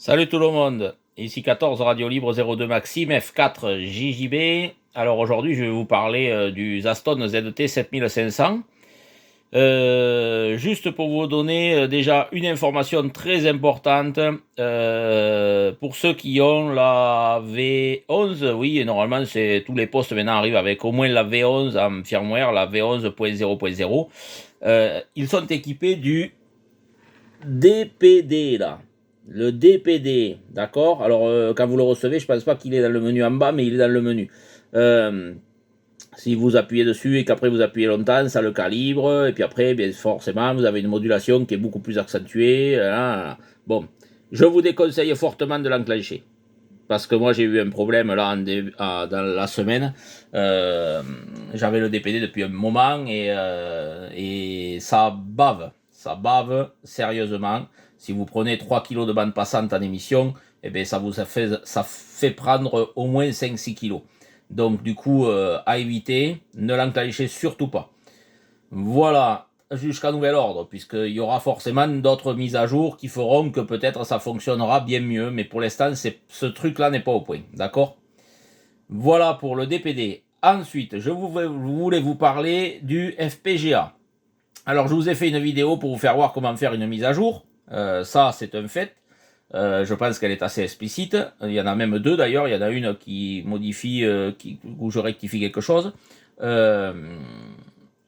Salut tout le monde, ici 14 Radio Libre 02 Maxime F4 JJB. Alors aujourd'hui je vais vous parler du Zaston ZT 7500. Juste pour vous donner déjà une information très importante pour ceux qui ont la V11, oui, et normalement c'est tous les postes maintenant arrivent avec au moins la V11 en firmware, la V11.0.0. Ils sont équipés du DPD là. Le DPD, d'accord. Alors, quand vous le recevez, je pense pas qu'il est dans le menu en bas, mais il est dans le menu. Si vous appuyez dessus et qu'après vous appuyez longtemps, ça le calibre. Et puis après, bien forcément, vous avez une modulation qui est beaucoup plus accentuée. Bon, je vous déconseille fortement de l'enclencher. Parce que moi, j'ai eu un problème là dans la semaine. J'avais le DPD depuis un moment et ça bave. Ça bave sérieusement. Si vous prenez 3 kg de bande passante en émission, eh bien ça fait prendre au moins 5-6 kg. Donc du coup, à éviter, ne l'enclenchez surtout pas. Voilà, jusqu'à nouvel ordre, puisqu'il y aura forcément d'autres mises à jour qui feront que peut-être ça fonctionnera bien mieux, mais pour l'instant, ce truc-là n'est pas au point, d'accord? Voilà pour le DPD. Ensuite, je voulais vous parler du FPGA. Alors, je vous ai fait une vidéo pour vous faire voir comment faire une mise à jour. Ça, c'est un fait. Je pense qu'elle est assez explicite. Il y en a même deux d'ailleurs. Il y en a une qui modifie, où je rectifie quelque chose.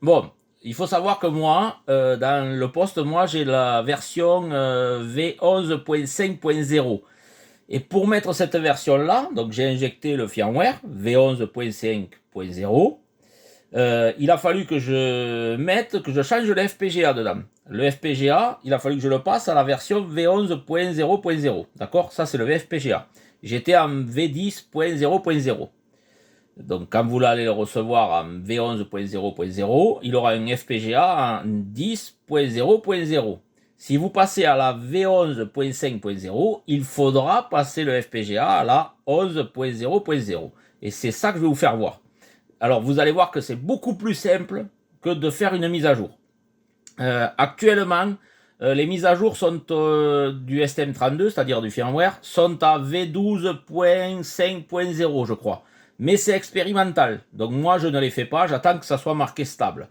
Bon, il faut savoir que moi, dans le poste, moi, j'ai la version V11.5.0. Et pour mettre cette version-là, donc j'ai injecté le firmware V11.5.0. Il a fallu que je change le FPGA dedans. Le FPGA, il a fallu que je le passe à la version V11.0.0. D'accord? Ça, c'est le FPGA. J'étais en V10.0.0. Donc, quand vous allez le recevoir en V11.0.0, il aura un FPGA en 10.0.0. Si vous passez à la V11.5.0, il faudra passer le FPGA à la 11.0.0. Et c'est ça que je vais vous faire voir. Alors, vous allez voir que c'est beaucoup plus simple que de faire une mise à jour. Actuellement, les mises à jour sont du STM32, c'est-à-dire du firmware, sont à V12.5.0, je crois. Mais c'est expérimental. Donc moi, je ne les fais pas, j'attends que ça soit marqué stable.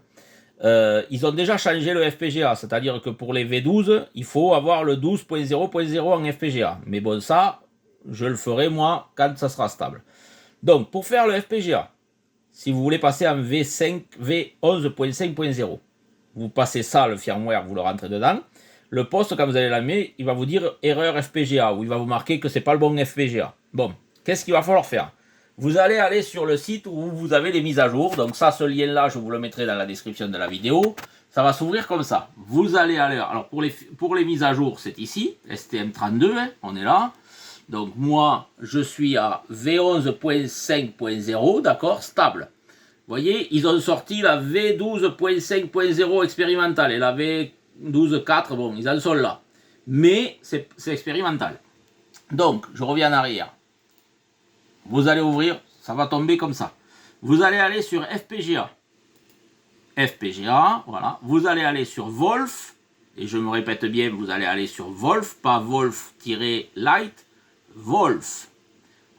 Ils ont déjà changé le FPGA, c'est-à-dire que pour les V12, il faut avoir le 12.0.0 en FPGA. Mais bon, ça, je le ferai moi quand ça sera stable. Donc, pour faire le FPGA, si vous voulez passer en V11.5.0, vous passez ça, le firmware, vous le rentrez dedans. Le poste, quand vous allez l'amener, il va vous dire erreur FPGA, ou il va vous marquer que c'est pas le bon FPGA. Bon, qu'est-ce qu'il va falloir faire? Vous allez aller sur le site où vous avez les mises à jour. Donc ça, ce lien-là, je vous le mettrai dans la description de la vidéo. Ça va s'ouvrir comme ça. Vous allez aller... Alors pour les mises à jour, c'est ici, STM32, hein, on est là. Donc moi, je suis à V11.5.0, d'accord, stable. Vous voyez, ils ont sorti la V12.5.0 expérimentale et la V12.4, bon, ils en sont là. Mais c'est expérimental. Donc, je reviens en arrière. Vous allez ouvrir, ça va tomber comme ça. Vous allez aller sur FPGA. FPGA, voilà. Vous allez aller sur Wolf, et je me répète bien, vous allez aller sur Wolf, pas Wolf-Light, Wolf.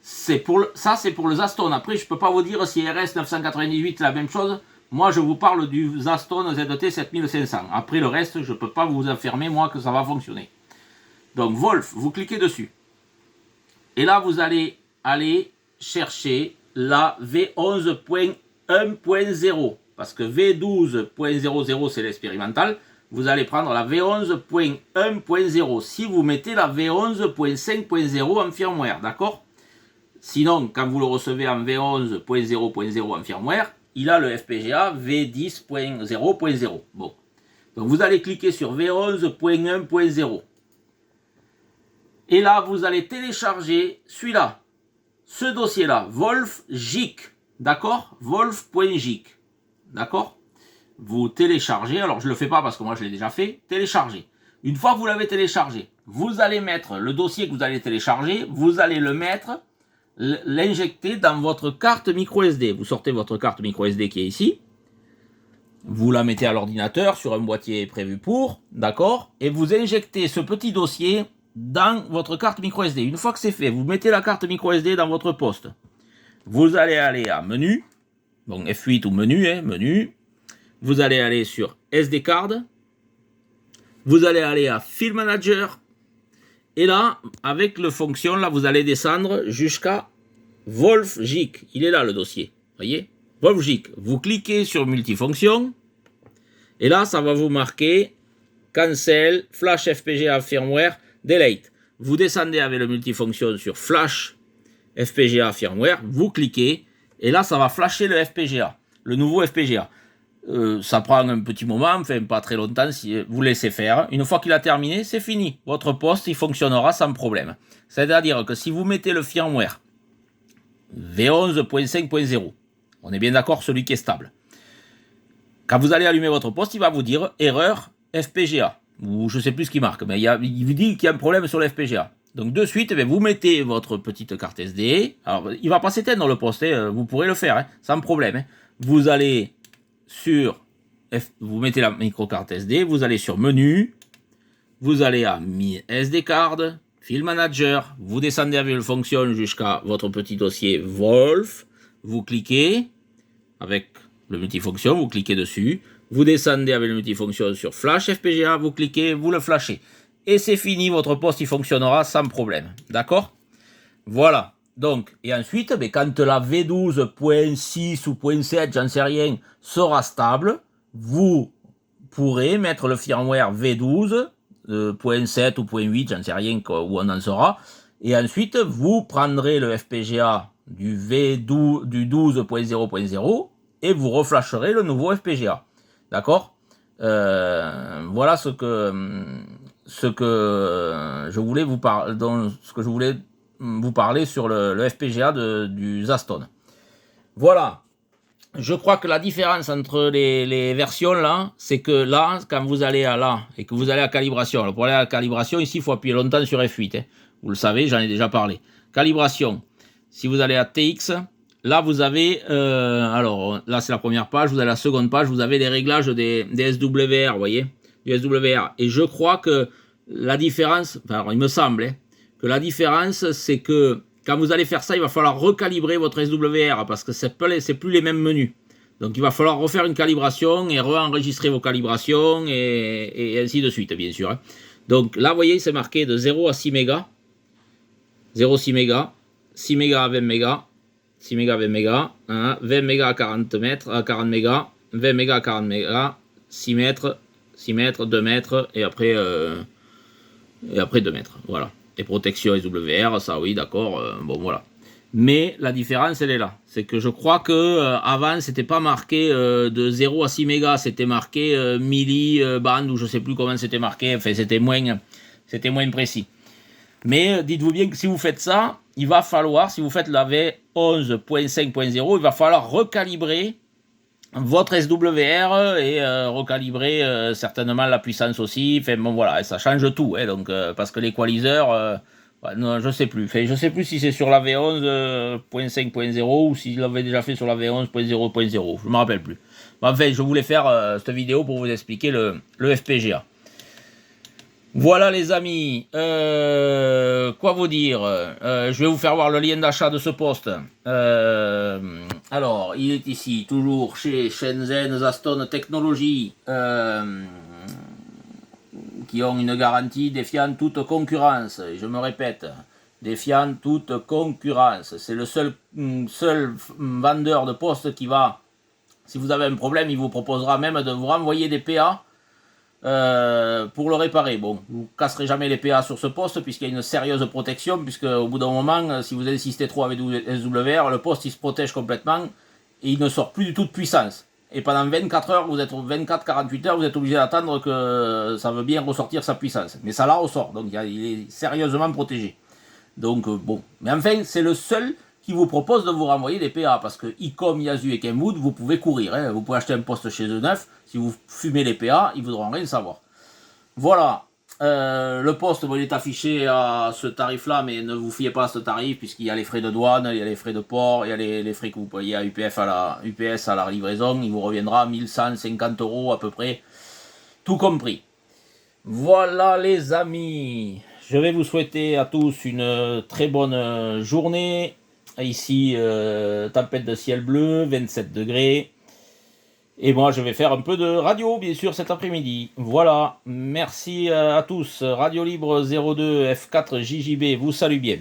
Ça, c'est pour le Zaston. Après, je ne peux pas vous dire si RS 998 est la même chose. Moi, je vous parle du Zaston ZT 7500. Après, le reste, je ne peux pas vous affirmer, moi, que ça va fonctionner. Donc, Wolf, vous cliquez dessus. Et là, vous allez aller chercher la V11.1.0. Parce que V12.00, c'est l'expérimental. Vous allez prendre la V11.1.0. Si vous mettez la V11.5.0 en firmware, d'accord? Sinon, quand vous le recevez en V11.0.0 en firmware, il a le FPGA V10.0.0. Bon. Donc vous allez cliquer sur V11.1.0. Et là, vous allez télécharger celui-là. Ce dossier-là, Wolf-JIC. D'accord? Wolf.JIC. D'accord? Vous téléchargez. Alors, je ne le fais pas parce que moi, je l'ai déjà fait. Télécharger. Une fois que vous l'avez téléchargé, vous allez mettre le dossier que vous allez télécharger, vous allez le mettre, l'injecter dans votre carte micro SD. Vous sortez votre carte micro SD qui est ici. Vous la mettez à l'ordinateur sur un boîtier prévu pour, d'accord? Et vous injectez ce petit dossier dans votre carte micro SD. Une fois que c'est fait, vous mettez la carte micro SD dans votre poste. Vous allez aller à menu, donc F8 ou menu, menu. Vous allez aller sur SD card. Vous allez aller à File Manager. Et là, avec le fonction, là, vous allez descendre jusqu'à Wolfjik. Il est là le dossier. Voyez, Wolfjik. Vous cliquez sur multifonction. Et là, ça va vous marquer Cancel, Flash FPGA Firmware, Delete. Vous descendez avec le multifonction sur Flash FPGA Firmware. Vous cliquez. Et là, ça va flasher le FPGA. Le nouveau FPGA. Ça prend un petit moment, enfin pas très longtemps, si vous laissez faire. Une fois qu'il a terminé, c'est fini. Votre poste, il fonctionnera sans problème. C'est-à-dire que si vous mettez le firmware V11.5.0, on est bien d'accord, celui qui est stable. Quand vous allez allumer votre poste, il va vous dire erreur FPGA. Ou je ne sais plus ce qu'il marque, mais il vous dit qu'il y a un problème sur le FPGA. Donc de suite, vous mettez votre petite carte SD. Alors, il ne va pas s'éteindre le poste, vous pourrez le faire, sans problème. Vous allez vous mettez la micro-carte SD, vous allez sur menu, vous allez à SD card, File Manager, vous descendez avec le fonction jusqu'à votre petit dossier Wolf, vous cliquez avec le multifonction, vous cliquez dessus, vous descendez avec le multifonction sur Flash FPGA, vous cliquez, vous le flashez. Et c'est fini, votre poste il fonctionnera sans problème. D'accord? Voilà. Donc, et ensuite, quand la V12.6 ou .7, j'en sais rien, sera stable, vous pourrez mettre le firmware V12, .7 ou .8, j'en sais rien où on en sera, et ensuite, vous prendrez le FPGA du 12.0.0 et vous reflasherez le nouveau FPGA. D'accord? Voilà ce que je voulais vous parler, vous parler sur le FPGA du Zaston. Voilà. Je crois que la différence entre les versions là, c'est que là, quand vous allez à là et que vous allez à calibration, alors pour aller à la calibration, ici, il faut appuyer longtemps sur F8. Vous le savez, j'en ai déjà parlé. Calibration. Si vous allez à TX, là, vous avez, alors là, c'est la première page, vous avez la seconde page, vous avez les réglages des SWR, vous voyez, du SWR. Et je crois que la différence, enfin, il me semble, que la différence, c'est que quand vous allez faire ça, il va falloir recalibrer votre SWR parce que c'est plus les mêmes menus. Donc il va falloir refaire une calibration et re-enregistrer vos calibrations et ainsi de suite, bien sûr. Donc là, vous voyez, c'est marqué de 0 à 6 mégas. 0,6 mégas, 6 mégas à 20 mégas, 6 mégas à 20 mégas, 20 mégas à 40 mètres, à 40 mégas, 20 mégas à 40 mégas, 6 mètres, 2 mètres et après 2 mètres. Voilà. Et protection SWR, ça oui, d'accord, bon voilà. Mais la différence, elle est là. C'est que je crois que avant, c'était pas marqué de 0 à 6 mégas, c'était marqué milliband ou je sais plus comment c'était marqué, enfin c'était moins précis. Mais dites-vous bien que si vous faites ça, il va falloir, si vous faites la V11.5.0, il va falloir recalibrer votre SWR et recalibrer certainement la puissance aussi. Enfin bon voilà, ça change tout, donc parce que l'équaliseur, non, je sais plus. Enfin, je sais plus si c'est sur la V11.5.0 ou s'il l'avait déjà fait sur la V11.0.0. Je me rappelle plus. Enfin, je voulais faire cette vidéo pour vous expliquer le FPGA. Voilà les amis, quoi vous dire, je vais vous faire voir le lien d'achat de ce poste. Alors, il est ici, toujours chez Shenzhen Zaston Technologies, qui ont une garantie défiant toute concurrence. Et je me répète, défiant toute concurrence. C'est le seul vendeur de poste qui va, si vous avez un problème, il vous proposera même de vous renvoyer des PA. Pour le réparer. Bon, vous ne casserez jamais les PA sur ce poste puisqu'il y a une sérieuse protection, puisque au bout d'un moment, si vous insistez trop avec SWR, le poste il se protège complètement et il ne sort plus du tout de puissance. Et pendant 24 heures, 24-48 heures, vous êtes obligé d'attendre que ça veut bien ressortir sa puissance. Mais ça la ressort, donc il est sérieusement protégé. Donc bon, mais enfin, c'est le seul qui vous propose de vous renvoyer des PA, parce que Icom, Yasu et Kenwood, vous pouvez courir, vous pouvez acheter un poste chez eux neuf, si vous fumez les PA, ils ne voudront rien savoir. Voilà, le poste, il est affiché à ce tarif-là, mais ne vous fiez pas à ce tarif, puisqu'il y a les frais de douane, il y a les frais de port, il y a les frais que vous payez à UPS à la livraison, il vous reviendra 1150 € à peu près, tout compris. Voilà les amis, Je vais vous souhaiter à tous une très bonne journée. Ici, tempête de ciel bleu, 27 degrés. Et moi, je vais faire un peu de radio, bien sûr, cet après-midi. Voilà. Merci à tous. Radio Libre 02 F4 JJB vous salue bien.